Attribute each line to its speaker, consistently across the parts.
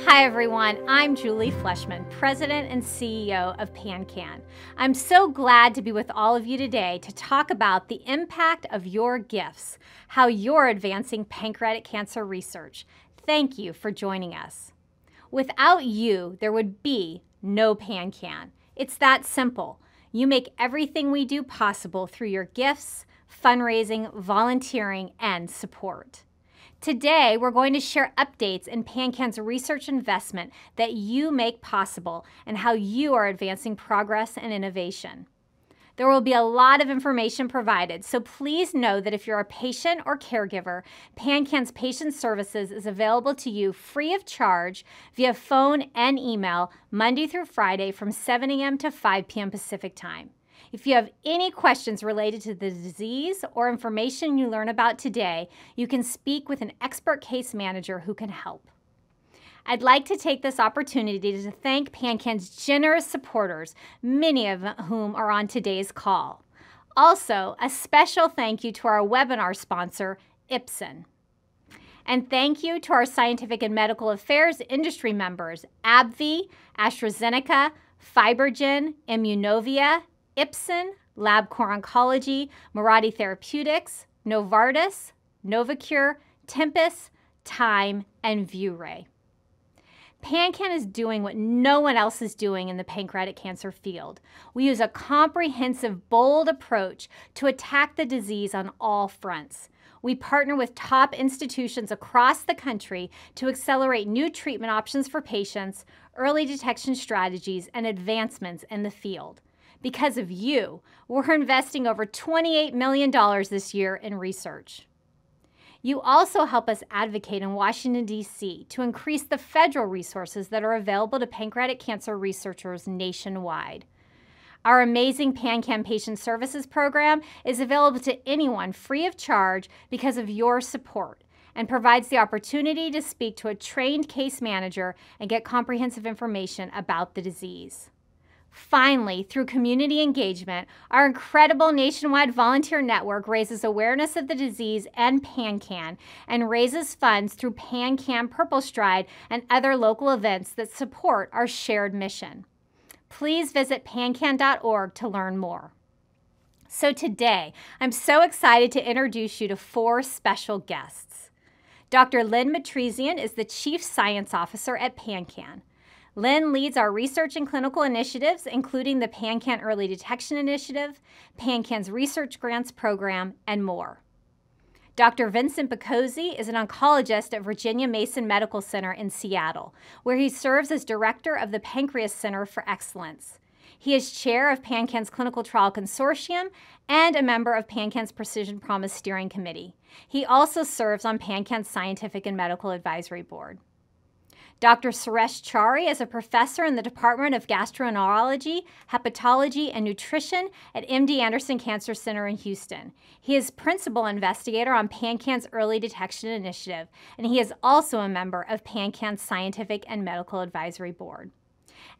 Speaker 1: Hi everyone, I'm Julie Fleshman, President and CEO of PanCAN. I'm so glad to be with all of you today to talk about the impact of your gifts, how you're advancing pancreatic cancer research. Thank you for joining us. Without you, there would be no PanCAN. It's that simple. You make everything we do possible through your gifts, fundraising, volunteering, and support. Today, we're going to share updates in PanCAN's research investment that you make possible and how you are advancing progress and innovation. There will be a lot of information provided, so please know that if you're a patient or caregiver, PanCAN's patient services is available to you free of charge via phone and email Monday through Friday from 7 a.m. to 5 p.m. Pacific Time. If you have any questions related to the disease or information you learn about today, you can speak with an expert case manager who can help. I'd like to take this opportunity to thank PanCAN's generous supporters, many of whom are on today's call. Also, a special thank you to our webinar sponsor, Ipsen. And thank you to our scientific and medical affairs industry members, AbbVie, AstraZeneca, FibroGen, Immunovia, Ipsen, LabCorp Oncology, Mirati Therapeutics, Novartis, Novocure, Tempus, Time, and Youre. PanCAN is doing what no one else is doing in the pancreatic cancer field. We use a comprehensive, bold approach to attack the disease on all fronts. We partner with top institutions across the country to accelerate new treatment options for patients, early detection strategies, and advancements in the field. Because of you, we're investing over $28 million this year in research. You also help us advocate in Washington, D.C. to increase the federal resources that are available to pancreatic cancer researchers nationwide. Our amazing PanCAN Patient Services Program is available to anyone free of charge because of your support and provides the opportunity to speak to a trained case manager and get comprehensive information about the disease. Finally, through community engagement, our incredible nationwide volunteer network raises awareness of the disease and PanCAN and raises funds through PanCAN Purple Stride and other local events that support our shared mission. Please visit pancan.org to learn more. So today, I'm so excited to introduce you to 4 special guests. Dr. Lynn Matresian is the Chief Science Officer at PanCAN. Lynn leads our research and clinical initiatives, including the PanCAN Early Detection Initiative, PanCAN's Research Grants Program, and more. Dr. Vincent Picozzi is an oncologist at Virginia Mason Medical Center in Seattle, where he serves as director of the Pancreas Center for Excellence. He is chair of PanCAN's Clinical Trial Consortium and a member of PanCAN's Precision Promise Steering Committee. He also serves on PanCAN's Scientific and Medical Advisory Board. Dr. Suresh Chari is a professor in the Department of Gastroenterology, Hepatology, and Nutrition at MD Anderson Cancer Center in Houston. He is principal investigator on PanCAN's Early Detection Initiative, and he is also a member of PanCAN's Scientific and Medical Advisory Board.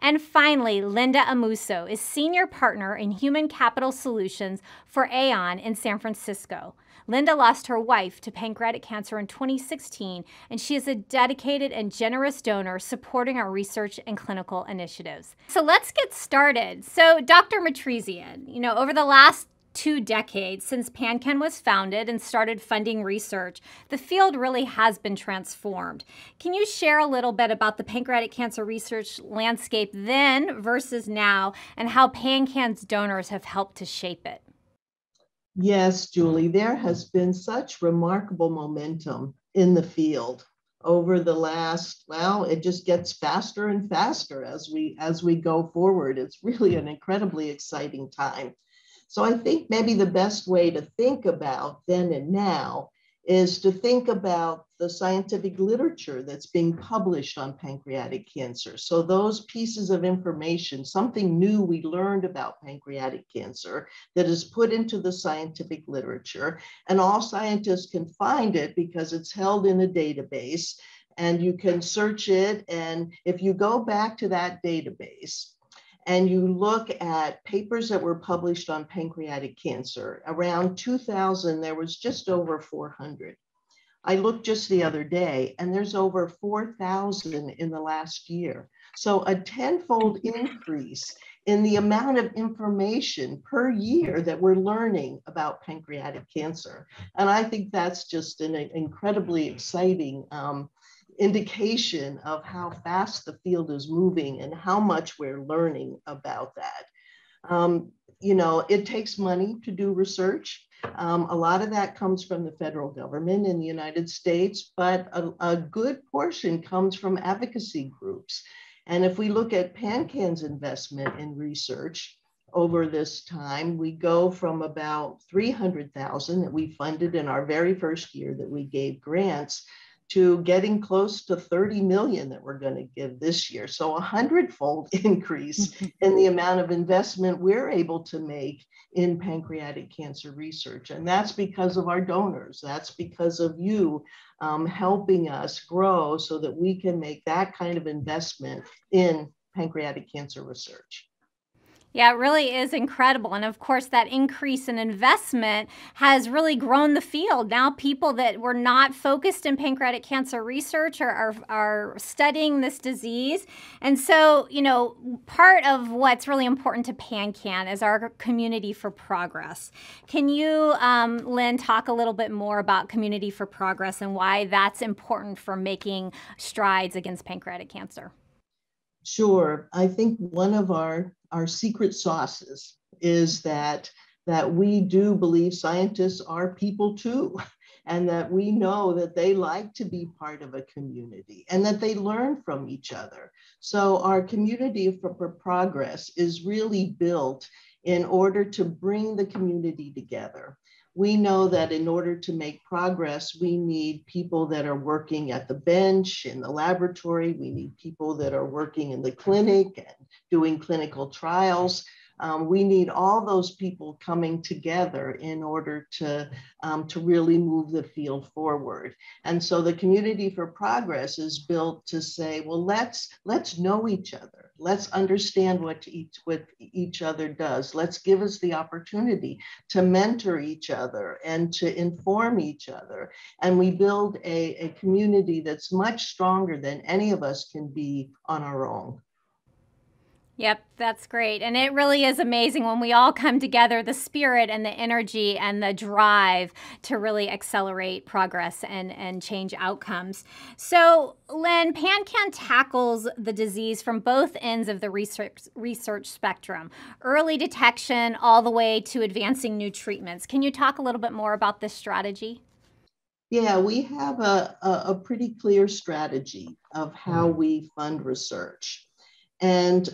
Speaker 1: And finally, Linda Muso is Senior Partner in Human Capital Solutions for Aon in San Francisco. Linda lost her wife to pancreatic cancer in 2016, and she is a dedicated and generous donor supporting our research and clinical initiatives. So let's get started. So Dr. Matrisian, over the last 2 decades since PanCAN was founded and started funding research, the field really has been transformed. Can you share a little bit about the pancreatic cancer research landscape then versus now and how PanCAN's donors have helped to shape it?
Speaker 2: Yes, Julie, there has been such remarkable momentum in the field over the last, it just gets faster and faster as we go forward. It's really an incredibly exciting time. So I think maybe the best way to think about then and now is to think about the scientific literature that's being published on pancreatic cancer. So those pieces of information, something new we learned about pancreatic cancer that is put into the scientific literature, and all scientists can find it because it's held in a database and you can search it. And if you go back to that database, and you look at papers that were published on pancreatic cancer, around 2000, there was just over 400. I looked just the other day, and there's over 4,000 in the last year. So a tenfold increase in the amount of information per year that we're learning about pancreatic cancer. And I think that's just an incredibly exciting indication of how fast the field is moving and how much we're learning about that. You know, it takes money to do research. A lot of that comes from the federal government in the United States, but a good portion comes from advocacy groups. And if we look at PanCAN's investment in research over this time, we go from about 300,000 that we funded in our very first year that we gave grants to getting close to 30 million that we're going to give this year. So a 100-fold increase in the amount of investment we're able to make in pancreatic cancer research. And that's because of our donors. That's because of you helping us grow so that we can make that kind of investment in pancreatic cancer research.
Speaker 1: Yeah, it really is incredible. And of course, that increase in investment has really grown the field. Now, people that were not focused in pancreatic cancer research are studying this disease. And so, you know, part of what's really important to PanCAN is our community for progress. Can you, Lynn, talk a little bit more about community for progress and why that's important for making strides against pancreatic cancer?
Speaker 2: Sure. I think one of our secret sauces is that we do believe scientists are people too, and that we know that they like to be part of a community and that they learn from each other. So our community for progress is really built in order to bring the community together. We know that in order to make progress, we need people that are working at the bench, in the laboratory. We need people that are working in the clinic and doing clinical trials. We need all those people coming together in order to really move the field forward. And so the community for progress is built to say, well, let's know each other. Let's understand what each other does. Let's give us the opportunity to mentor each other and to inform each other. And we build a community that's much stronger than any of us can be on our own.
Speaker 1: Yep, that's great. And it really is amazing when we all come together, the spirit and the energy and the drive to really accelerate progress and change outcomes. So, Lynn, PanCAN tackles the disease from both ends of the research spectrum, early detection all the way to advancing new treatments. Can you talk a little bit more about this strategy?
Speaker 2: Yeah, we have a pretty clear strategy of how we fund research. And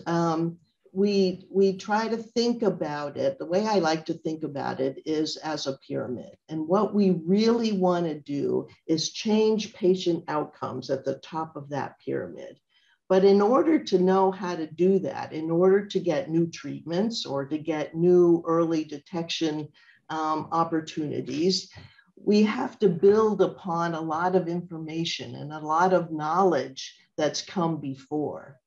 Speaker 2: we try to think about it. The way I like to think about it is as a pyramid. And what we really want to do is change patient outcomes at the top of that pyramid. But in order to know how to do that, in order to get new treatments or to get new early detection opportunities, we have to build upon a lot of information and a lot of knowledge that's come before.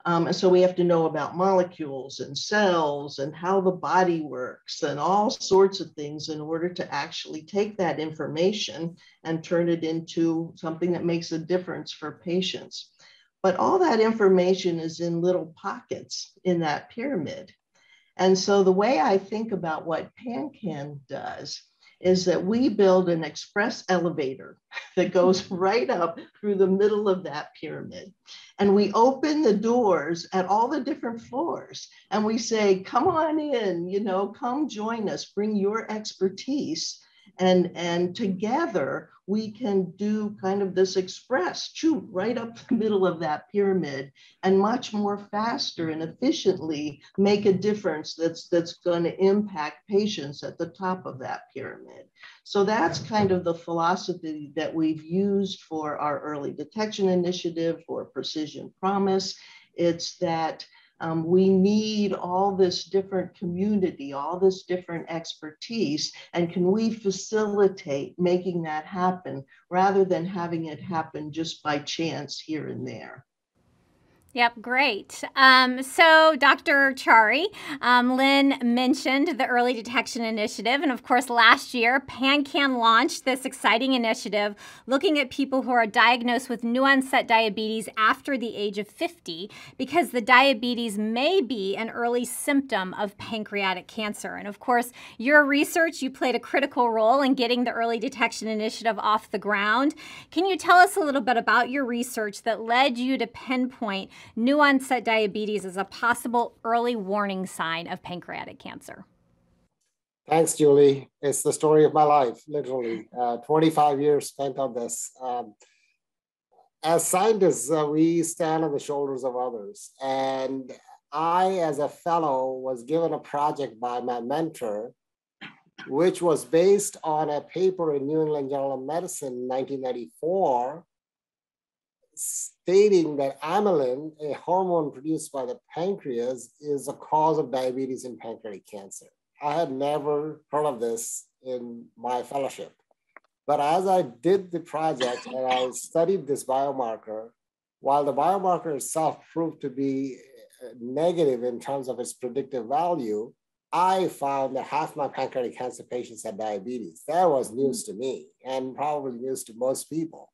Speaker 2: And so we have to know about molecules and cells and how the body works and all sorts of things in order to actually take that information and turn it into something that makes a difference for patients. But all that information is in little pockets in that pyramid. And so the way I think about what PanCAN does is that we build an express elevator that goes right up through the middle of that pyramid. And we open the doors at all the different floors. And we say, come on in, you know, come join us, bring your expertise. And together we can do kind of this express, shoot right up the middle of that pyramid and much more faster and efficiently make a difference that's going to impact patients at the top of that pyramid. So that's kind of the philosophy that we've used for our early detection initiative, for Precision Promise. It's that we need all this different community, all this different expertise, and can we facilitate making that happen rather than having it happen just by chance here and there?
Speaker 1: Yep, great. So Dr. Chari, Lynn mentioned the Early Detection Initiative. And of course, last year, PanCAN launched this exciting initiative looking at people who are diagnosed with new onset diabetes after the age of 50, because the diabetes may be an early symptom of pancreatic cancer. And of course, your research, you played a critical role in getting the Early Detection Initiative off the ground. Can you tell us a little bit about your research that led you to pinpoint new onset diabetes as a possible early warning sign of pancreatic cancer?
Speaker 3: Thanks, Julie. It's the story of my life, literally. 25 years spent on this. As scientists, we stand on the shoulders of others. And I, as a fellow, was given a project by my mentor, which was based on a paper in New England Journal of Medicine in 1994, stating that amylin, a hormone produced by the pancreas, is a cause of diabetes and pancreatic cancer. I had never heard of this in my fellowship. But as I did the project and I studied this biomarker, while the biomarker itself proved to be negative in terms of its predictive value, I found that half my pancreatic cancer patients had diabetes. That was news to me and probably news to most people.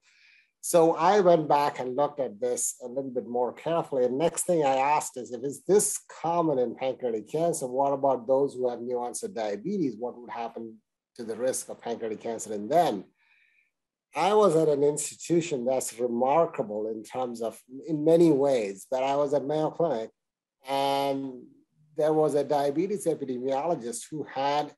Speaker 3: So I went back and looked at this a little bit more carefully. And next thing I asked is, if it's this common in pancreatic cancer, what about those who have new onset diabetes? What would happen to the risk of pancreatic cancer in them? I was at an institution that's remarkable in terms of, in many ways, but I was at Mayo Clinic, and there was a diabetes epidemiologist who had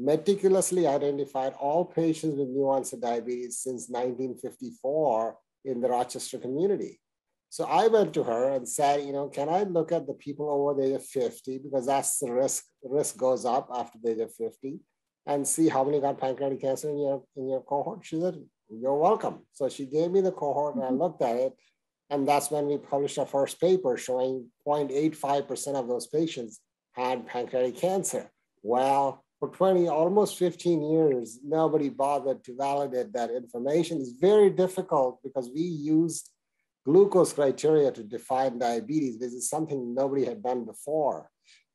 Speaker 3: meticulously identified all patients with new onset diabetes since 1954 in the Rochester community. So I went to her and said, can I look at the people over the age of 50, because that's the risk. The risk goes up after the age of 50, and see how many got pancreatic cancer in your cohort? She said, you're welcome. So she gave me the cohort and I looked at it. And that's when we published our first paper showing 0.85% of those patients had pancreatic cancer. Well, for almost 15 years, nobody bothered to validate that information. It's very difficult because we used glucose criteria to define diabetes. This is something nobody had done before.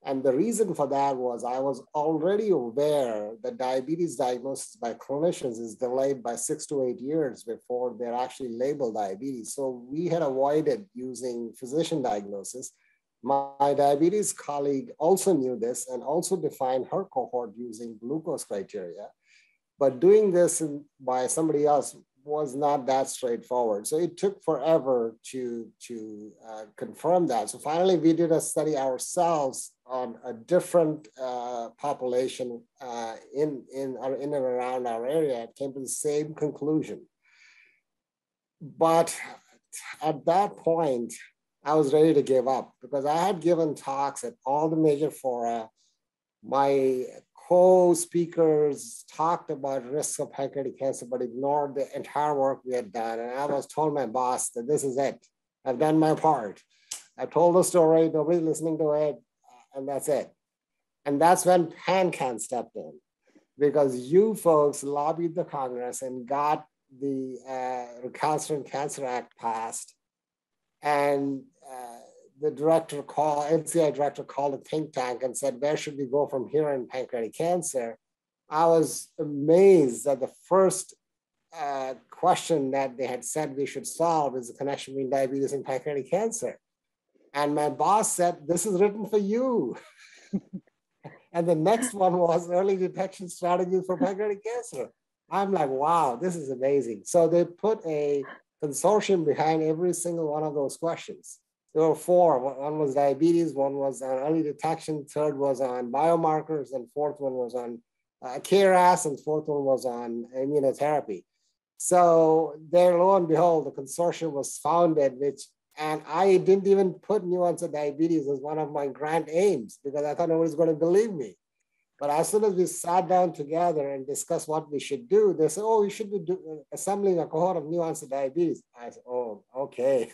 Speaker 3: And the reason for that was I was already aware that diabetes diagnosis by clinicians is delayed by 6 to 8 years before they're actually labeled diabetes. So we had avoided using physician diagnosis. My diabetes colleague also knew this and also defined her cohort using glucose criteria. But doing this by somebody else was not that straightforward. So it took forever to confirm that. So finally, we did a study ourselves on a different population in and around our area. It came to the same conclusion. But at that point, I was ready to give up because I had given talks at all the major fora. My co-speakers talked about risks of pancreatic cancer, but ignored the entire work we had done. And I was told my boss that this is it. I've done my part. I told the story, nobody's listening to it, and that's it. And that's when PanCAN stepped in, because you folks lobbied the Congress and got the Recalcitrant Cancer Act passed. And the NCI director called a think tank and said, where should we go from here in pancreatic cancer? I was amazed that the first question that they had said we should solve is the connection between diabetes and pancreatic cancer. And my boss said, this is written for you. And the next one was early detection strategies for pancreatic cancer. I'm like, wow, this is amazing. So they put a consortium behind every single one of those questions. There were 4. One was diabetes, one was on early detection, third was on biomarkers, and fourth one was on KRAS, and fourth one was on immunotherapy. So there, lo and behold, the consortium was founded, and I didn't even put new onset diabetes as one of my grant aims because I thought nobody's going to believe me. But as soon as we sat down together and discussed what we should do, they said, oh, we should be assembling a cohort of new onset diabetes. I said, oh, okay.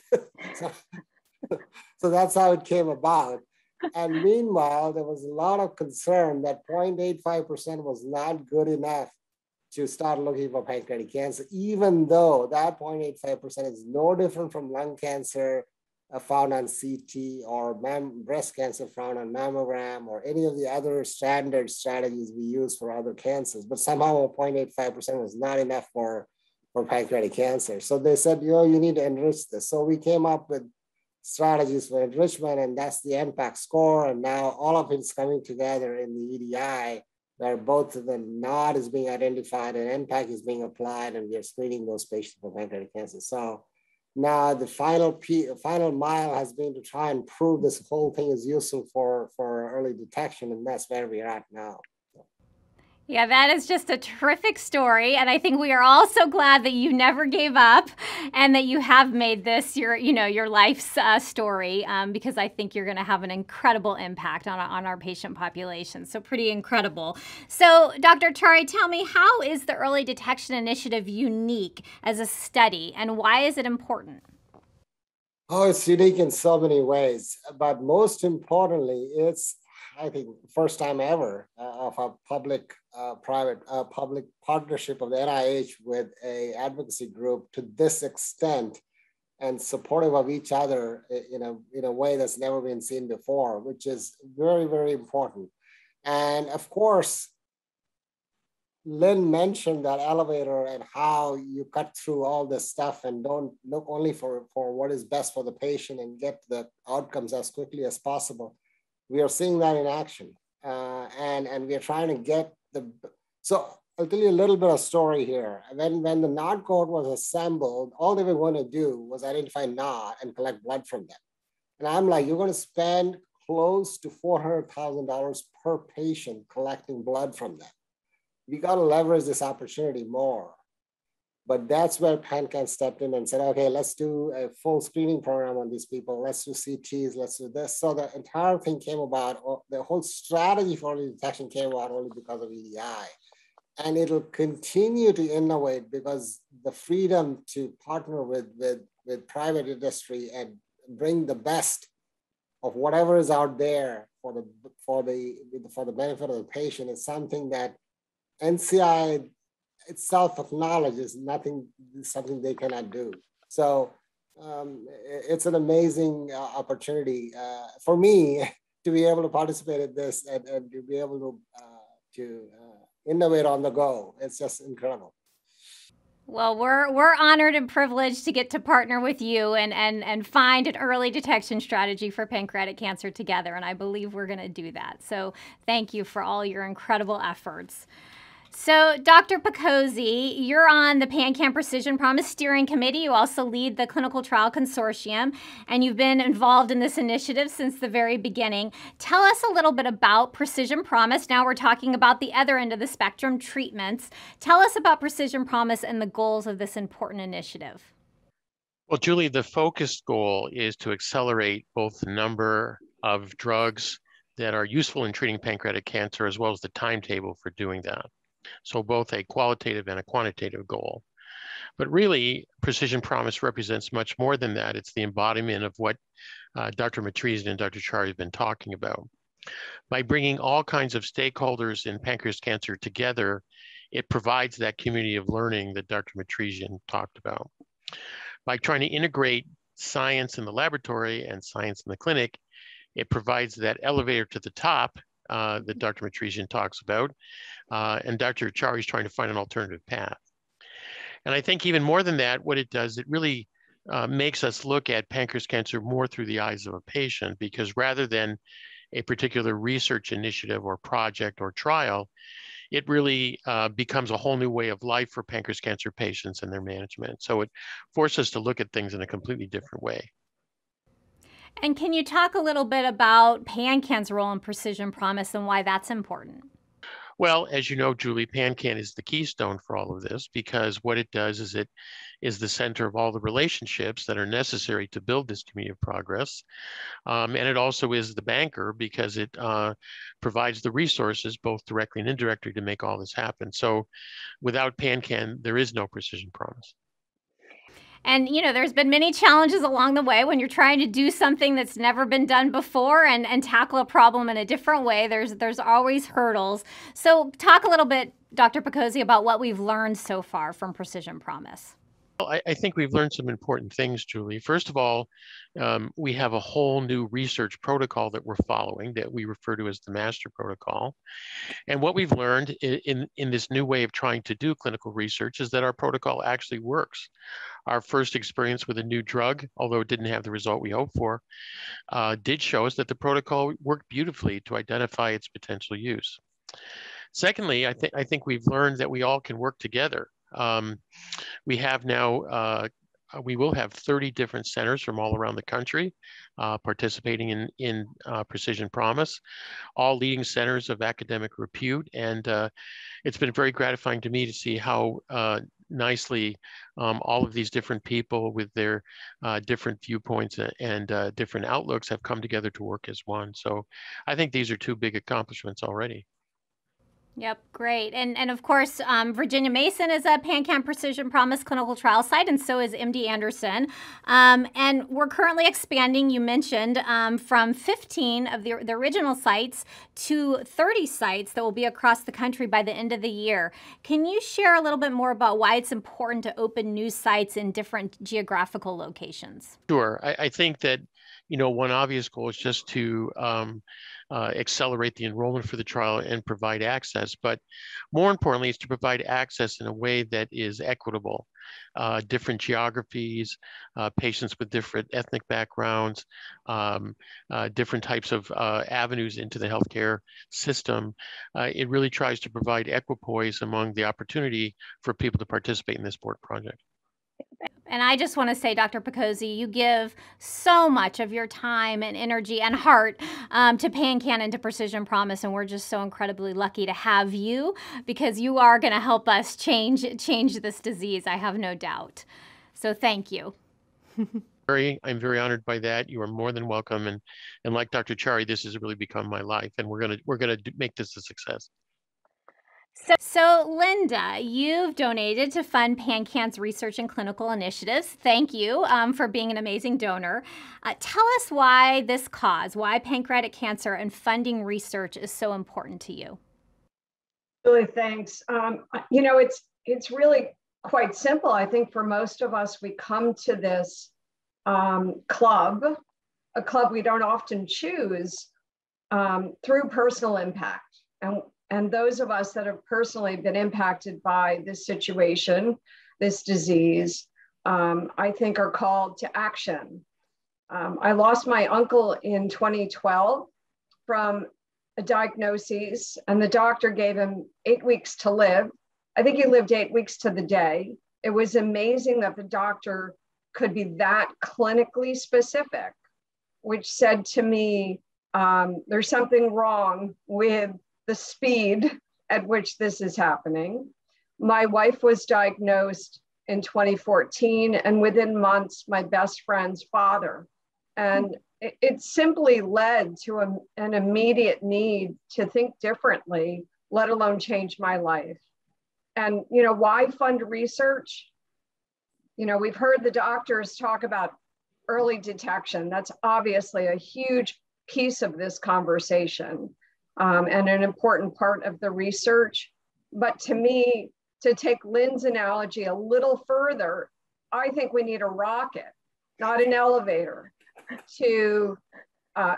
Speaker 3: So that's how it came about. And meanwhile, there was a lot of concern that 0.85% was not good enough to start looking for pancreatic cancer, even though that 0.85% is no different from lung cancer found on CT or breast cancer found on mammogram or any of the other standard strategies we use for other cancers. But somehow 0.85% was not enough for pancreatic cancer. So they said, you need to enrich this. So we came up with strategies for enrichment, and that's the NPAC score. And now all of it's coming together in the EDI, where both the NOD is being identified and NPAC is being applied, and we are screening those patients for pancreatic cancer. So now the final mile has been to try and prove this whole thing is useful for early detection, and that's where we are at now.
Speaker 1: Yeah, that is just a terrific story, and I think we are all so glad that you never gave up and that you have made this your life's story, because I think you're going to have an incredible impact on our patient population. So pretty incredible. So Dr. Chari, tell me, how is the Early Detection Initiative unique as a study, and why is it important?
Speaker 3: Oh, it's unique in so many ways, but most importantly, it's, I think, first time ever of a public-private public partnership of the NIH with a advocacy group to this extent and supportive of each other in a way that's never been seen before, which is very, very important. And of course, Lynn mentioned that elevator and how you cut through all this stuff and don't look only for what is best for the patient and get the outcomes as quickly as possible. We are seeing that in action, and we are trying to get so I'll tell you a little bit of story here. When the NOD code was assembled, all they were going to do was identify NOD and collect blood from them. And I'm like, you're going to spend close to $400,000 per patient collecting blood from them. We got to leverage this opportunity more. But that's where PanCAN stepped in and said, okay, let's do a full screening program on these people. Let's do CTs, let's do this. So the entire thing came about, the whole strategy for early detection came about only because of EDI. And it'll continue to innovate because the freedom to partner with private industry and bring the best of whatever is out there for the benefit of the patient is something that NCI itself acknowledges something they cannot do. So it's an amazing opportunity for me to be able to participate in this and to be able to innovate on the go. It's just incredible.
Speaker 1: Well, we're honored and privileged to get to partner with you and find an early detection strategy for pancreatic cancer together, and I believe we're going to do that. So thank you for all your incredible efforts. So, Dr. Picozzi, you're on the PanCAN Precision Promise Steering Committee. You also lead the Clinical Trial Consortium, and you've been involved in this initiative since the very beginning. Tell us a little bit about Precision Promise. Now we're talking about the other end of the spectrum, treatments. Tell us about Precision Promise and the goals of this important initiative.
Speaker 4: Well, Julie, the focused goal is to accelerate both the number of drugs that are useful in treating pancreatic cancer as well as the timetable for doing that. So both a qualitative and a quantitative goal. But really, Precision Promise represents much more than that. It's the embodiment of what Dr. Matrisian and Dr. Chari have been talking about. By bringing all kinds of stakeholders in pancreas cancer together, it provides that community of learning that Dr. Matrisian talked about. By trying to integrate science in the laboratory and science in the clinic, it provides that elevator to the top that Dr. Matrisian talks about, and Dr. Chari is trying to find an alternative path. And I think even more than that, what it does, it really makes us look at pancreas cancer more through the eyes of a patient, because rather than a particular research initiative or project or trial, it really becomes a whole new way of life for pancreas cancer patients and their management. So it forces us to look at things in a completely different way.
Speaker 1: And can you talk a little bit about PanCAN's role in Precision Promise and why that's important?
Speaker 4: Well, as you know, Julie, PanCAN is the keystone for all of this, because what it does is it is the center of all the relationships that are necessary to build this community of progress. And it also is the banker, because it provides the resources, both directly and indirectly, to make all this happen. So without PanCAN, there is no Precision Promise.
Speaker 1: And, you know, there's been many challenges along the way when you're trying to do something that's never been done before and tackle a problem in a different way. There's always hurdles. So talk a little bit, Dr. Picozzi, about what we've learned so far from Precision Promise.
Speaker 4: I think we've learned some important things, Julie. First of all, we have a whole new research protocol that we're following that we refer to as the master protocol. And what we've learned in this new way of trying to do clinical research is that our protocol actually works. Our first experience with a new drug, although it didn't have the result we hoped for, did show us that the protocol worked beautifully to identify its potential use. Secondly, I think we've learned that we all can work together. We have now, we will have 30 different centers from all around the country participating in Precision Promise, all leading centers of academic repute. And it's been very gratifying to me to see how nicely all of these different people with their different viewpoints and different outlooks have come together to work as one. So I think these are two big accomplishments already.
Speaker 1: Yep, great. And of course, Virginia Mason is a PanCAN Precision Promise clinical trial site, and so is MD Anderson. And we're currently expanding, you mentioned, from 15 of the original sites to 30 sites that will be across the country by the end of the year. Can you share a little bit more about why it's important to open new sites in different geographical locations?
Speaker 4: Sure. I think that, one obvious goal is just to accelerate the enrollment for the trial and provide access. But more importantly, is to provide access in a way that is equitable. Different geographies, patients with different ethnic backgrounds, different types of avenues into the healthcare system. It really tries to provide equipoise among the opportunity for people to participate in this board project.
Speaker 1: And I just want to say, Dr. Picozzi, you give so much of your time and energy and heart to PanCAN and to Precision Promise, and we're just so incredibly lucky to have you because you are going to help us change this disease, I have no doubt. So thank you.
Speaker 4: I'm very honored by that. You are more than welcome, and like Dr. Chari, this has really become my life, and we're gonna make this a success.
Speaker 1: So Linda, you've donated to fund PanCAN's research and clinical initiatives. Thank you for being an amazing donor. Tell us why this cause, why pancreatic cancer and funding research is so important to you.
Speaker 5: Really, thanks. It's really quite simple. I think for most of us, we come to this club, a club we don't often choose, through personal impact. And those of us that have personally been impacted by this situation, this disease, I think are called to action. I lost my uncle in 2012 from a diagnosis, and the doctor gave him 8 weeks to live. I think he lived 8 weeks to the day. It was amazing that the doctor could be that clinically specific, which said to me, there's something wrong with the speed at which this is happening. My wife was diagnosed in 2014, and within months, my best friend's father. And it simply led to an immediate need to think differently, let alone change my life. And, why fund research? We've heard the doctors talk about early detection. That's obviously a huge piece of this conversation. And an important part of the research. But to me, to take Lynn's analogy a little further, I think we need a rocket, not an elevator, to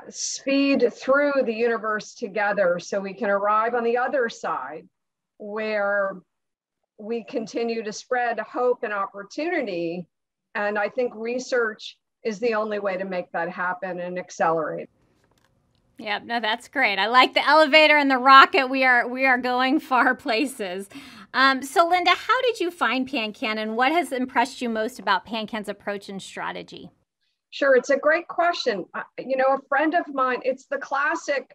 Speaker 5: speed through the universe together so we can arrive on the other side where we continue to spread hope and opportunity. And I think research is the only way to make that happen and accelerate.
Speaker 1: Yeah, no, that's great. I like the elevator and the rocket. We are going far places. So Linda, how did you find PanCAN, and what has impressed you most about PanCAN's approach and strategy?
Speaker 5: Sure, it's a great question. A friend of mine, it's the classic,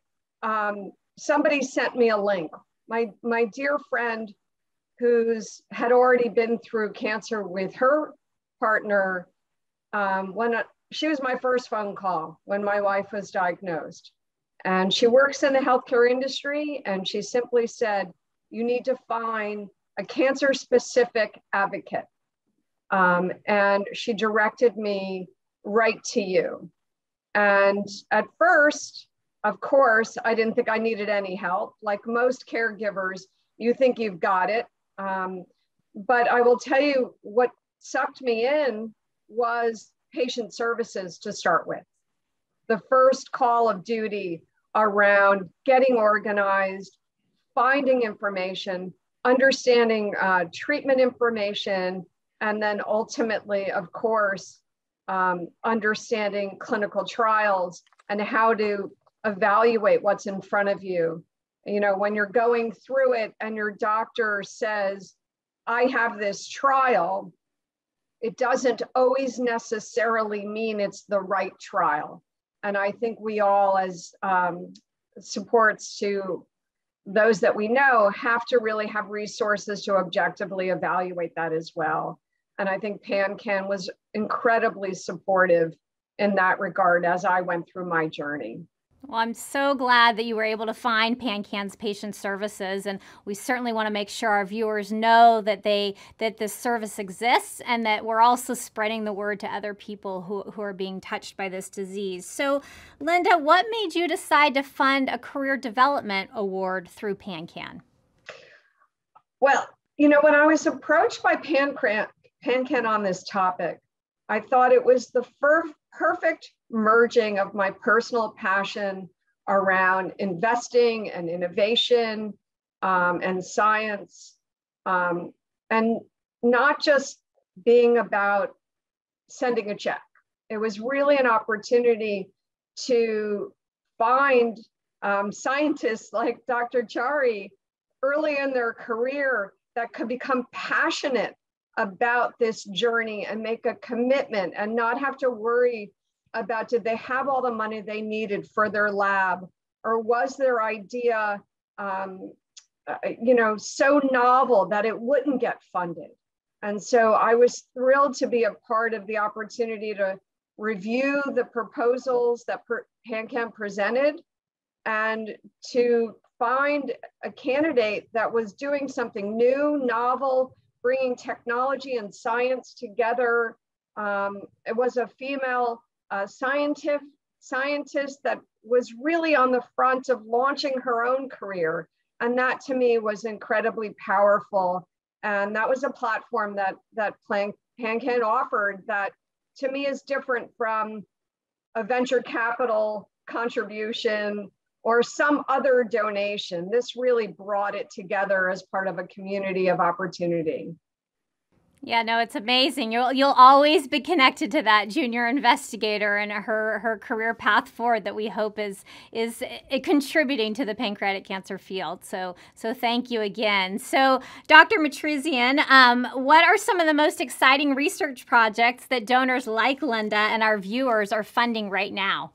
Speaker 5: somebody sent me a link. My dear friend had already been through cancer with her partner, when she was my first phone call when my wife was diagnosed. And she works in the healthcare industry, and she simply said, you need to find a cancer-specific advocate. And she directed me right to you. And at first, of course, I didn't think I needed any help. Like most caregivers, you think you've got it. But I will tell you what sucked me in was patient services to start with. The first call of duty around getting organized, finding information, understanding treatment information, and then ultimately, of course, understanding clinical trials and how to evaluate what's in front of you. You know, when you're going through it and your doctor says, I have this trial, it doesn't always necessarily mean it's the right trial. And I think we all, as supports to those that we know, have to really have resources to objectively evaluate that as well. And I think PanCAN was incredibly supportive in that regard as I went through my journey.
Speaker 1: Well, I'm so glad that you were able to find PanCAN's patient services, and we certainly want to make sure our viewers know that this service exists and that we're also spreading the word to other people who are being touched by this disease. So, Linda, what made you decide to fund a career development award through PanCAN?
Speaker 5: Well, you know, when I was approached by PanCAN on this topic, I thought it was the perfect merging of my personal passion around investing and innovation and science, and not just being about sending a check. It was really an opportunity to find scientists like Dr. Chari early in their career that could become passionate about this journey and make a commitment and not have to worry about, did they have all the money they needed for their lab, or was their idea you know, so novel that it wouldn't get funded. And so I was thrilled to be a part of the opportunity to review the proposals that PanCAN presented and to find a candidate that was doing something new, novel, bringing technology and science together. It was a female scientist that was really on the front of launching her own career. And that to me was incredibly powerful. And that was a platform that PanCAN offered that to me is different from a venture capital contribution or some other donation. This really brought it together as part of a community of opportunity.
Speaker 1: Yeah, no, it's amazing. You'll always be connected to that junior investigator and her career path forward that we hope is contributing to the pancreatic cancer field. So thank you again. So Dr. Matrisian, what are some of the most exciting research projects that donors like Linda and our viewers are funding right now?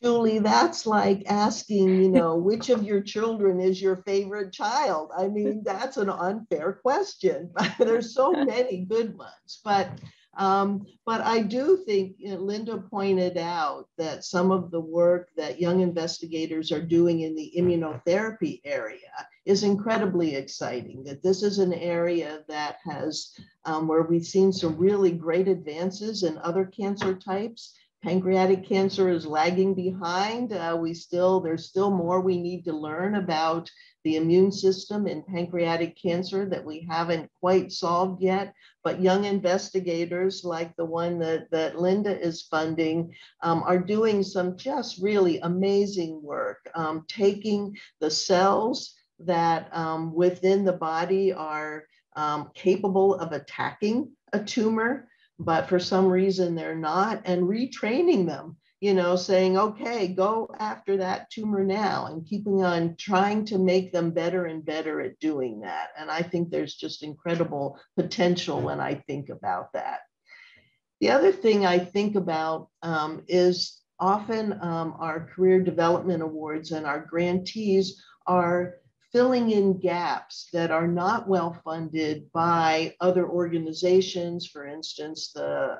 Speaker 2: Julie, that's like asking, you know, which of your children is your favorite child? I mean, that's an unfair question. There's so many good ones, but I do think, you know, Linda pointed out that some of the work that young investigators are doing in the immunotherapy area is incredibly exciting. That this is an area that has where we've seen some really great advances in other cancer types. Pancreatic cancer is lagging behind. There's still more we need to learn about the immune system in pancreatic cancer that we haven't quite solved yet. But young investigators like the one that Linda is funding are doing some just really amazing work, taking the cells that within the body are capable of attacking a tumor, but for some reason they're not, and retraining them, you know, saying, okay, go after that tumor now, and keeping on trying to make them better and better at doing that. And I think there's just incredible potential when I think about that. The other thing I think about is often our career development awards and our grantees are filling in gaps that are not well funded by other organizations, for instance, the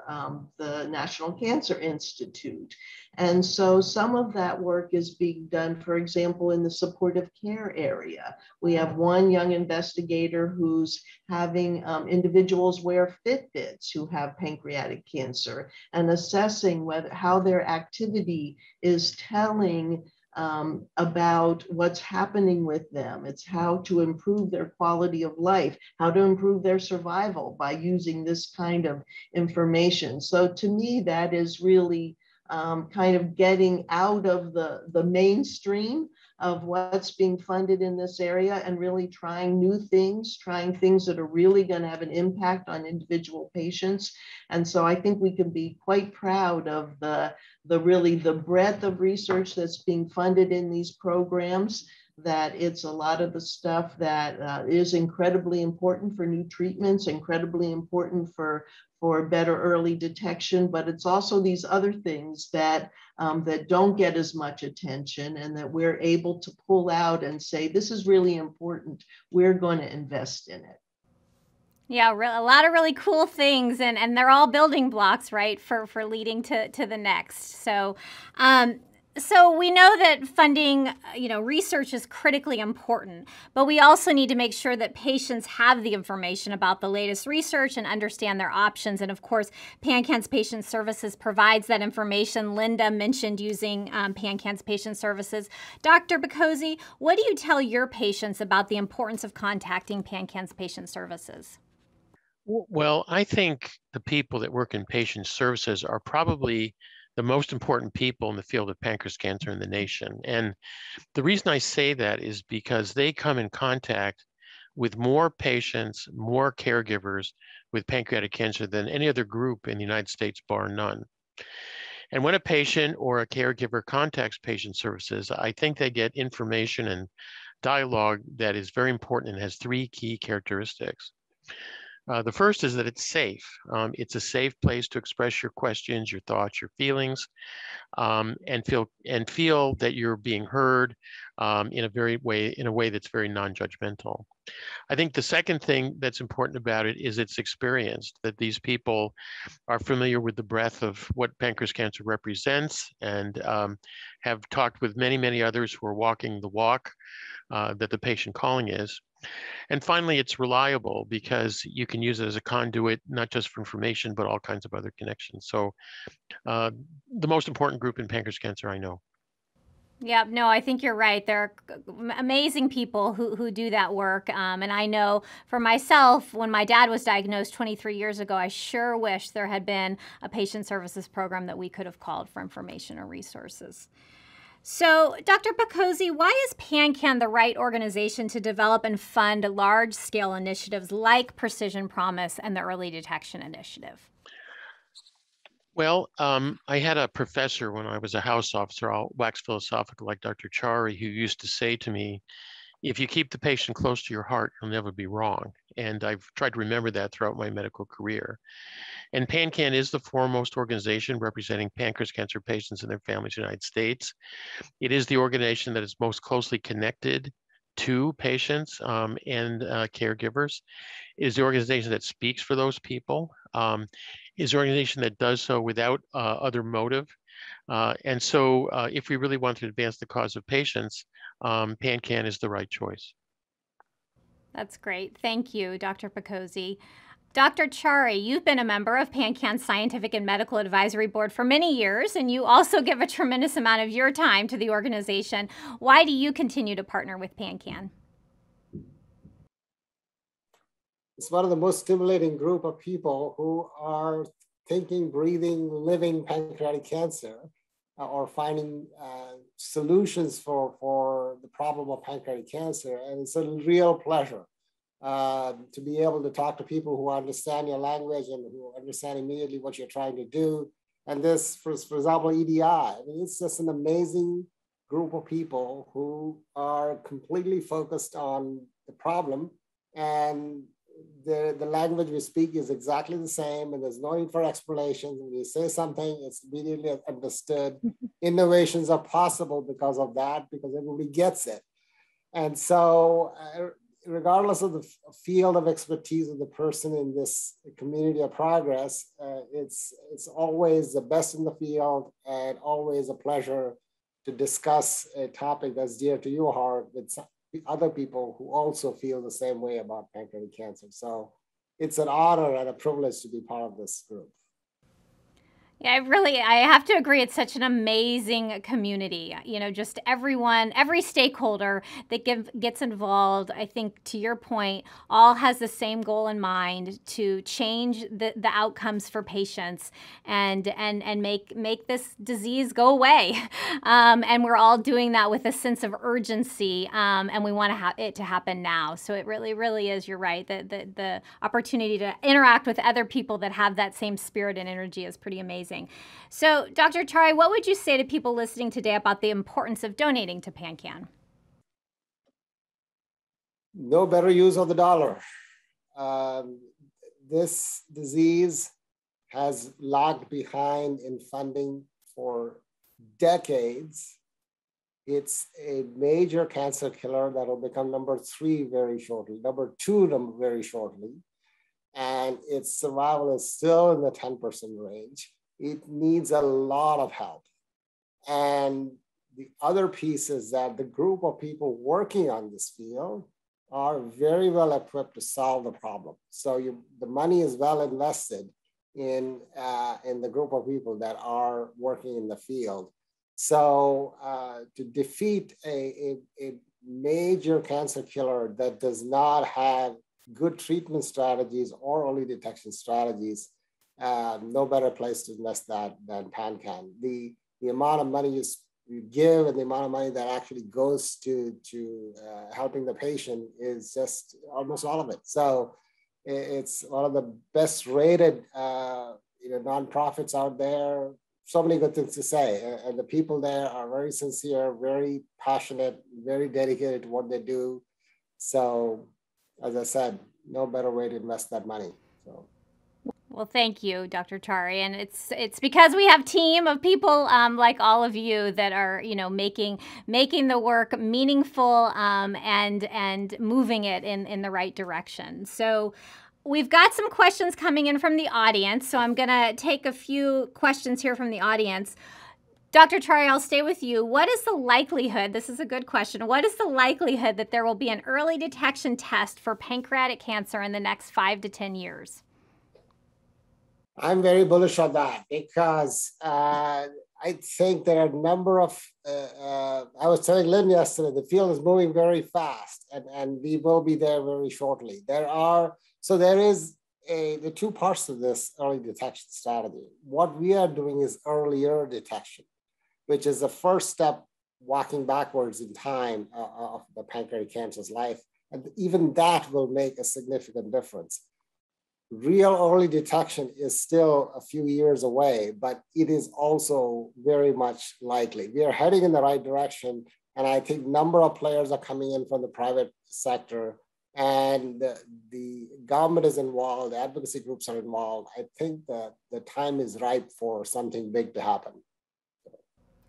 Speaker 2: National Cancer Institute. And so some of that work is being done, for example, in the supportive care area. We have one young investigator who's having individuals wear Fitbits who have pancreatic cancer and assessing how their activity is telling about what's happening with them. It's how to improve their quality of life, how to improve their survival by using this kind of information. So to me, that is really kind of getting out of the mainstream of what's being funded in this area and really trying new things, trying things that are really going to have an impact on individual patients. And so I think we can be quite proud of the breadth of research that's being funded in these programs, that it's a lot of the stuff that is incredibly important for new treatments, incredibly important for better early detection, but it's also these other things that that don't get as much attention and that we're able to pull out and say, this is really important. We're going to invest in it.
Speaker 1: Yeah, a lot of really cool things, and they're all building blocks, right, for leading to the next. So, so we know that funding, research is critically important, but we also need to make sure that patients have the information about the latest research and understand their options. And of course, PanCAN's Patient Services provides that information. Linda mentioned using PanCAN's Patient Services. Dr. Picozzi, what do you tell your patients about the importance of contacting PanCAN's Patient Services?
Speaker 4: Well, I think the people that work in patient services are probably the most important people in the field of pancreas cancer in the nation. And the reason I say that is because they come in contact with more patients, more caregivers with pancreatic cancer than any other group in the United States, bar none. And when a patient or a caregiver contacts patient services, I think they get information and dialogue that is very important and has three key characteristics. The first is that it's safe. It's a safe place to express your questions, your thoughts, your feelings, and feel that you're being heard in a way that's very non-judgmental. I think the second thing that's important about it is it's experienced, that these people are familiar with the breadth of what pancreas cancer represents and have talked with many, many others who are walking the walk that the patient calling is. And finally, it's reliable because you can use it as a conduit, not just for information, but all kinds of other connections. So the most important group in pancreas cancer I know.
Speaker 1: Yeah, no, I think you're right. There are amazing people who do that work. And I know for myself, when my dad was diagnosed 23 years ago, I sure wish there had been a patient services program that we could have called for information or resources. So, Dr. Picozzi, why is PanCAN the right organization to develop and fund large-scale initiatives like Precision Promise and the Early Detection Initiative?
Speaker 4: Well, I had a professor when I was a house officer, I'll wax philosophical like Dr. Chari, who used to say to me, if you keep the patient close to your heart, you'll never be wrong. And I've tried to remember that throughout my medical career. And PanCAN is the foremost organization representing pancreas cancer patients and their families in the United States. It is the organization that is most closely connected to patients and caregivers. It is the organization that speaks for those people. Is the organization that does so without other motive. And so if we really want to advance the cause of patients, PanCAN is the right choice.
Speaker 1: That's great. Thank you, Dr. Picozzi. Dr. Chari, you've been a member of PanCAN's Scientific and Medical Advisory Board for many years, and you also give a tremendous amount of your time to the organization. Why do you continue to partner with PanCAN?
Speaker 3: It's one of the most stimulating group of people who are thinking, breathing, living pancreatic cancer, or finding solutions for the problem of pancreatic cancer. And it's a real pleasure to be able to talk to people who understand your language and who understand immediately what you're trying to do. And this, for example, EDI, I mean, it's just an amazing group of people who are completely focused on the problem, and the language we speak is exactly the same, and there's no need for explanations. When you say something, it's immediately understood. Innovations are possible because of that, because everybody gets it. And so regardless of the field of expertise of the person in this community of progress, it's always the best in the field and always a pleasure to discuss a topic that's dear to your heart with other people who also feel the same way about pancreatic cancer. So it's an honor and a privilege to be part of this group.
Speaker 1: Yeah, I have to agree. It's such an amazing community. You know, just everyone, every stakeholder that gets involved, I think to your point, all has the same goal in mind to change the outcomes for patients and make this disease go away. And we're all doing that with a sense of urgency, and we want it to happen now. So it really is, you're right, the opportunity to interact with other people that have that same spirit and energy is pretty amazing. So, Dr. Chari, what would you say to people listening today about the importance of donating to PanCAN?
Speaker 3: No better use of the dollar. This disease has lagged behind in funding for decades. It's a major cancer killer that will become number 3 very shortly, number 2 very shortly, and its survival is still in the 10% range. It needs a lot of help. And the other piece is that the group of people working on this field are very well equipped to solve the problem. So the money is well invested in the group of people that are working in the field. So to defeat a major cancer killer that does not have good treatment strategies or early detection strategies, no better place to invest that than PanCAN. The amount of money you give and the amount of money that actually goes to helping the patient is just almost all of it. So it's one of the best rated nonprofits out there. So many good things to say. And the people there are very sincere, very passionate, very dedicated to what they do. So as I said, no better way to invest that money. So.
Speaker 1: Well, thank you, Dr. Chari, and it's because we have a team of people like all of you that are, you know, making the work meaningful and moving it in the right direction. So we've got some questions coming in from the audience, so I'm going to take a few questions here from the audience. Dr. Chari, I'll stay with you. What is the likelihood, this is a good question, what is the likelihood that there will be an early detection test for pancreatic cancer in the next 5 to 10 years?
Speaker 3: I'm very bullish on that because I think there are a number of, I was telling Lynn yesterday, the field is moving very fast and we will be there very shortly. There is the 2 parts of this early detection strategy. What we are doing is earlier detection, which is the first step walking backwards in time of the pancreatic cancer's life. And even that will make a significant difference. Real early detection is still a few years away, but it is also very much likely. We are heading in the right direction, and I think a number of players are coming in from the private sector, and the government is involved, the advocacy groups are involved. I think that the time is ripe for something big to happen.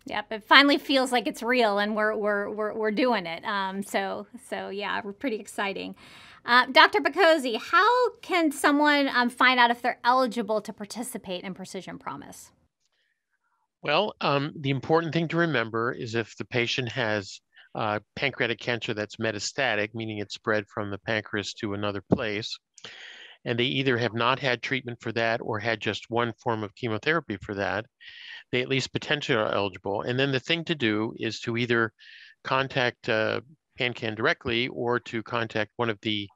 Speaker 1: Yep, it finally feels like it's real, and we're doing it. So yeah, we're pretty exciting. Dr. Picozzi, how can someone find out if they're eligible to participate in Precision Promise?
Speaker 4: Well, the important thing to remember is if the patient has pancreatic cancer that's metastatic, meaning it's spread from the pancreas to another place, and they either have not had treatment for that or had just one form of chemotherapy for that, they at least potentially are eligible. And then the thing to do is to either contact PanCAN directly or to contact one of the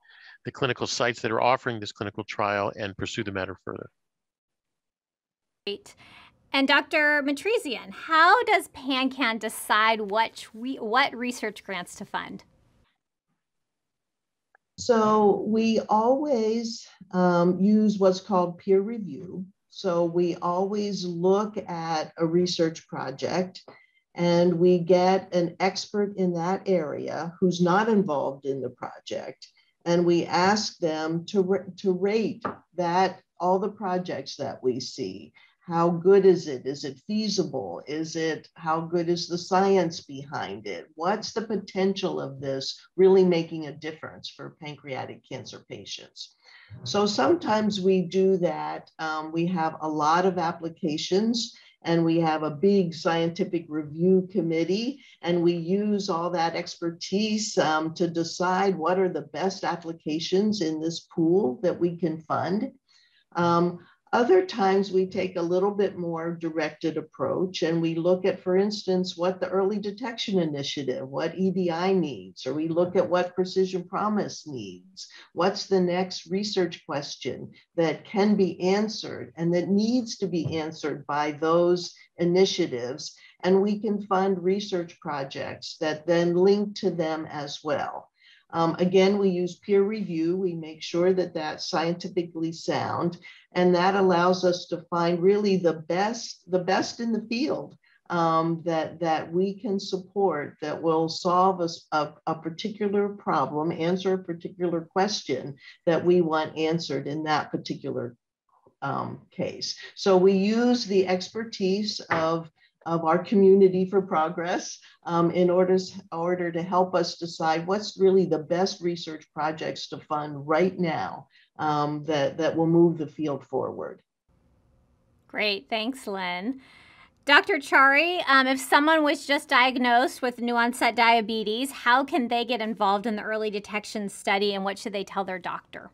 Speaker 4: clinical sites that are offering this clinical trial and pursue the matter further.
Speaker 1: Great. And Dr. Matrisian, how does PanCAN decide what research grants to fund?
Speaker 2: So we always use what's called peer review. So we always look at a research project and we get an expert in that area who's not involved in the project. And we ask them to rate that all the projects that we see. How good is it? Is it feasible? How good is the science behind it? What's the potential of this really making a difference for pancreatic cancer patients? So sometimes we do that. We have a lot of applications and we have a big scientific review committee, and we use all that expertise to decide what are the best applications in this pool that we can fund. Other times we take a little bit more directed approach and we look at, for instance, what the early detection initiative, what EDI needs, or we look at what Precision Promise needs. What's the next research question that can be answered and that needs to be answered by those initiatives? And we can fund research projects that then link to them as well. Again, we use peer review. We make sure that that's scientifically sound, and that allows us to find really the best in the field that we can support that will solve a particular problem, answer a particular question that we want answered in that particular case. So we use the expertise of our community for progress in order to help us decide what's really the best research projects to fund right now that will move the field forward.
Speaker 1: Great, thanks, Lynn. Dr. Chari, if someone was just diagnosed with new onset diabetes, how can they get involved in the early detection study and what should they tell their doctor?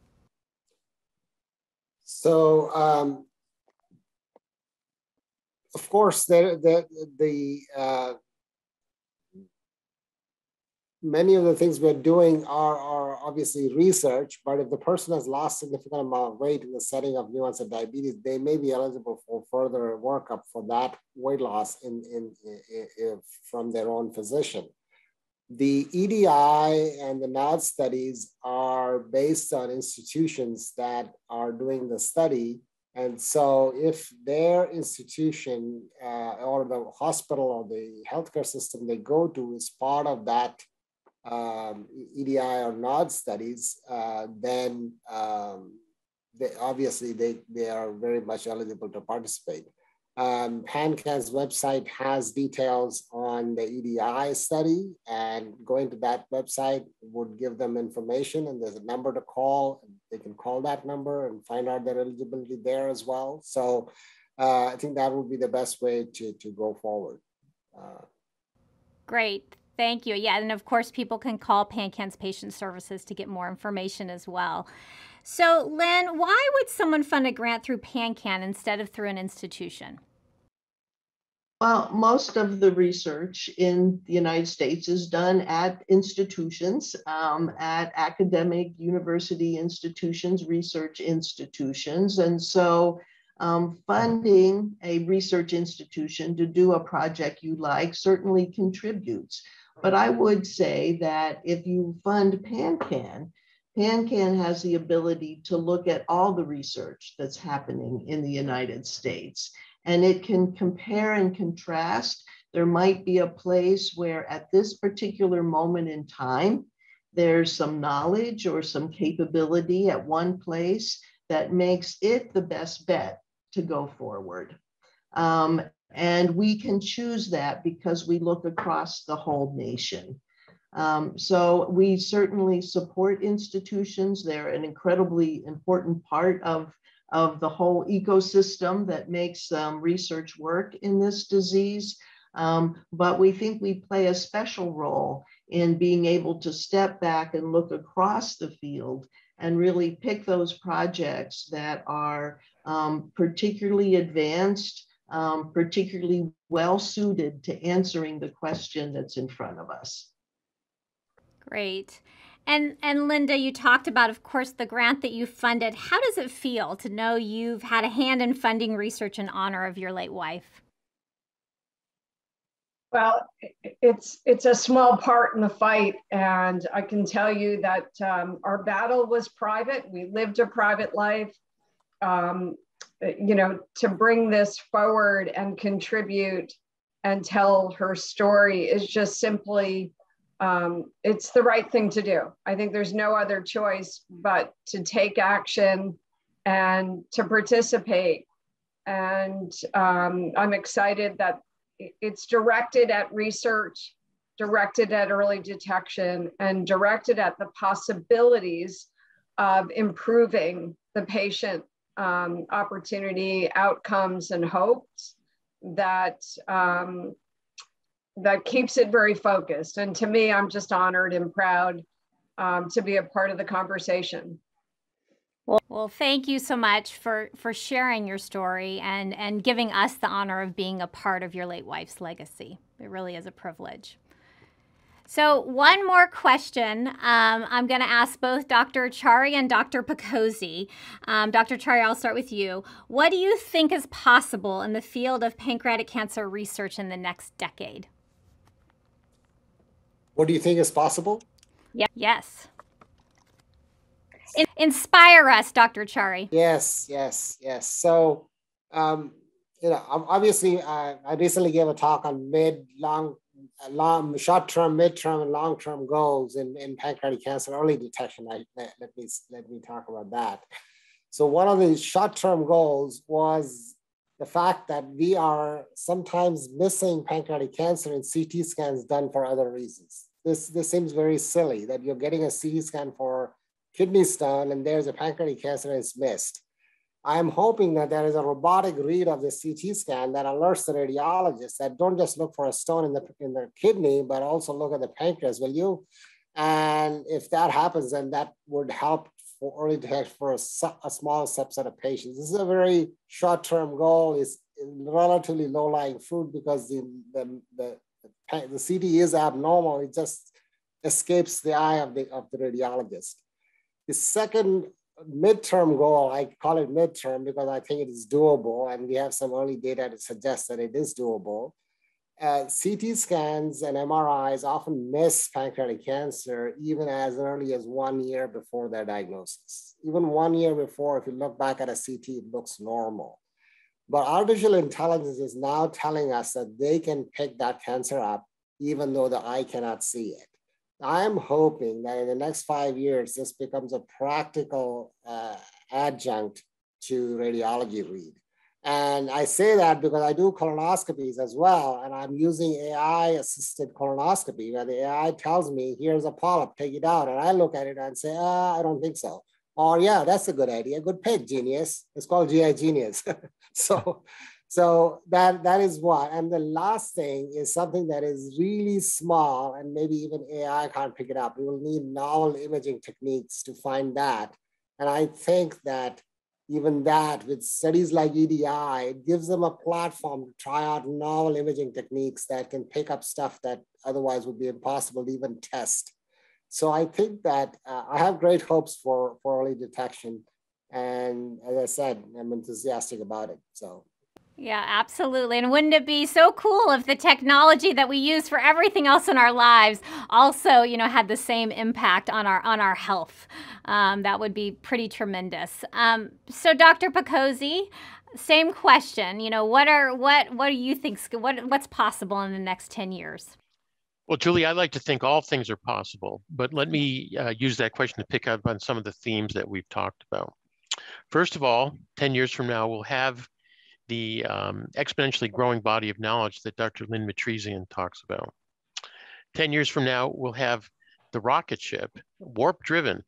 Speaker 3: So, of course, many of the things we're doing are obviously research, but if the person has lost significant amount of weight in the setting of new onset diabetes, they may be eligible for further workup for that weight loss from their own physician. The EDI and the NOD studies are based on institutions that are doing the study. And so if their institution or the hospital or the healthcare system they go to is part of that EDI or NOD studies, then they are very much eligible to participate. PanCAN's website has details on the EDI study, and going to that website would give them information, and there's a number to call. They can call that number and find out their eligibility there as well. So I think that would be the best way to go forward.
Speaker 1: Great. Thank you. Yeah, and of course, people can call PanCAN's patient services to get more information as well. So, Lynn, why would someone fund a grant through PanCAN instead of through an institution?
Speaker 2: Well, most of the research in the United States is done at institutions, at academic university institutions, research institutions. And so funding a research institution to do a project you like certainly contributes. But I would say that if you fund PanCAN, PanCAN has the ability to look at all the research that's happening in the United States, and it can compare and contrast. There might be a place where at this particular moment in time, there's some knowledge or some capability at one place that makes it the best bet to go forward. And we can choose that because we look across the whole nation. So we certainly support institutions. They're an incredibly important part of the whole ecosystem that makes research work in this disease. But we think we play a special role in being able to step back and look across the field and really pick those projects that are particularly advanced, particularly well suited to answering the question that's in front of us.
Speaker 1: Great. And Linda, you talked about, of course, the grant that you funded. How does it feel to know you've had a hand in funding research in honor of your late wife?
Speaker 5: Well, it's a small part in the fight, and I can tell you that our battle was private. We lived a private life. You know, to bring this forward and contribute and tell her story is just simply, it's the right thing to do. I think there's no other choice but to take action and to participate. And I'm excited that it's directed at research, directed at early detection, and directed at the possibilities of improving the patient opportunity, outcomes, and hopes that that keeps it very focused. And to me, I'm just honored and proud to be a part of the conversation.
Speaker 1: Well, thank you so much for sharing your story and giving us the honor of being a part of your late wife's legacy. It really is a privilege. So one more question I'm going to ask both Dr. Chari and Dr. Picozzi. Dr. Chari, I'll start with you. What do you think is possible in the field of pancreatic cancer research in the next decade?
Speaker 3: What do you think is possible?
Speaker 1: Yes. Inspire us, Dr. Chari.
Speaker 3: Yes. So, obviously, I recently gave a talk on short-term, mid-term, and long-term goals in pancreatic cancer early detection. Let me talk about that. So one of the short-term goals was the fact that we are sometimes missing pancreatic cancer in CT scans done for other reasons. This seems very silly that you're getting a CT scan for kidney stone and there's a pancreatic cancer and it's missed. I'm hoping that there is a robotic read of the CT scan that alerts the radiologist that don't just look for a stone in the kidney, but also look at the pancreas, will you? And if that happens, then that would help for early detection for a small subset of patients. This is a very short-term goal. It's relatively low-lying fruit because the CT is abnormal. It just escapes the eye of the radiologist. The second midterm goal, I call it midterm because I think it is doable, and we have some early data to suggest that it is doable. CT scans and MRIs often miss pancreatic cancer even as early as 1 year before their diagnosis. Even 1 year before, if you look back at a CT, it looks normal. But artificial intelligence is now telling us that they can pick that cancer up even though the eye cannot see it. I'm hoping that in the next 5 years, this becomes a practical adjunct to radiology read. And I say that because I do colonoscopies as well, and I'm using AI-assisted colonoscopy where the AI tells me, here's a polyp, take it out. And I look at it and say, I don't think so. Or yeah, that's a good idea, good pick, genius. It's called GI Genius. So that is one. And the last thing is something that is really small and maybe even AI can't pick it up. We will need novel imaging techniques to find that. And I think that even that with studies like EDI, it gives them a platform to try out novel imaging techniques that can pick up stuff that otherwise would be impossible to even test. So I think that I have great hopes for early detection. And as I said, I'm enthusiastic about it, so.
Speaker 1: Yeah, absolutely. And wouldn't it be so cool if the technology that we use for everything else in our lives also, had the same impact on our health? That would be pretty tremendous. So Dr. Picozzi, same question. What do you think? What's possible in the next 10 years?
Speaker 4: Well, Julie, I like to think all things are possible, but let me use that question to pick up on some of the themes that we've talked about. First of all, 10 years from now, we'll have the exponentially growing body of knowledge that Dr. Lynn Matresian talks about. 10 years from now, we'll have the rocket ship, warp-driven,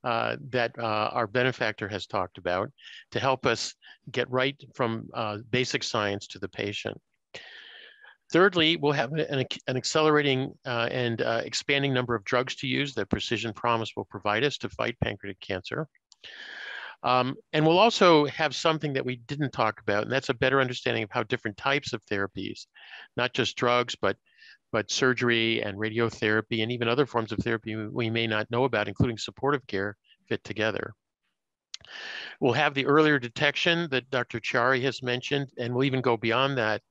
Speaker 4: that our benefactor has talked about to help us get right from basic science to the patient. Thirdly, we'll have an accelerating and expanding number of drugs to use that Precision Promise will provide us to fight pancreatic cancer. And we'll also have something that we didn't talk about, and that's a better understanding of how different types of therapies, not just drugs, but surgery and radiotherapy and even other forms of therapy we may not know about, including supportive care, fit together. We'll have the earlier detection that Dr. Chari has mentioned, and we'll even go beyond that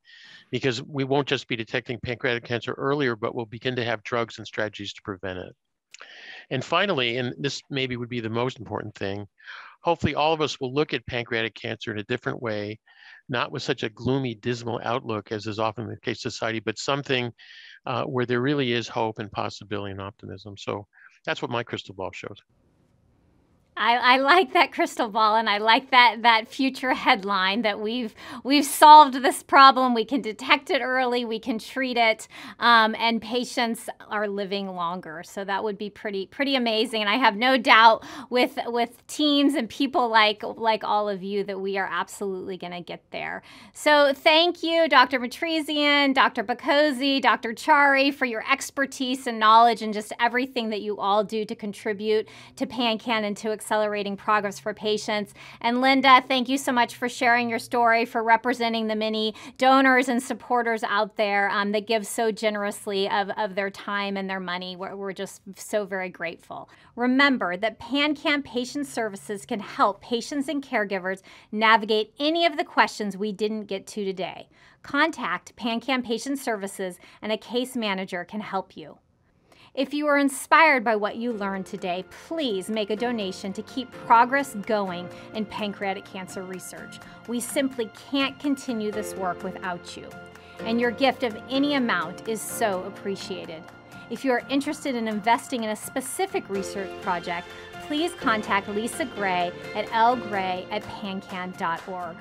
Speaker 4: because we won't just be detecting pancreatic cancer earlier, but we'll begin to have drugs and strategies to prevent it. And finally, and this maybe would be the most important thing, hopefully all of us will look at pancreatic cancer in a different way, not with such a gloomy, dismal outlook as is often the case in society, but something where there really is hope and possibility and optimism. So that's what my crystal ball shows.
Speaker 1: I like that crystal ball, and I like that future headline that we've solved this problem. We can detect it early, we can treat it, and patients are living longer. So that would be pretty amazing. And I have no doubt with teams and people like all of you that we are absolutely going to get there. So thank you, Dr. Matrisian, Dr. Picozzi, Dr. Chari, for your expertise and knowledge and just everything that you all do to contribute to PanCAN and to accelerating progress for patients. And Linda, thank you so much for sharing your story, for representing the many donors and supporters out there that give so generously of their time and their money. We're just so very grateful. Remember that PanCAN Patient Services can help patients and caregivers navigate any of the questions we didn't get to today. Contact PanCAN Patient Services and a case manager can help you. If you are inspired by what you learned today, please make a donation to keep progress going in pancreatic cancer research. We simply can't continue this work without you. And your gift of any amount is so appreciated. If you are interested in investing in a specific research project, please contact Lisa Gray at lgray@pancan.org.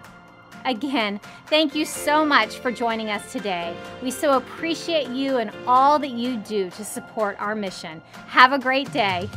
Speaker 1: Again, thank you so much for joining us today. We so appreciate you and all that you do to support our mission. Have a great day.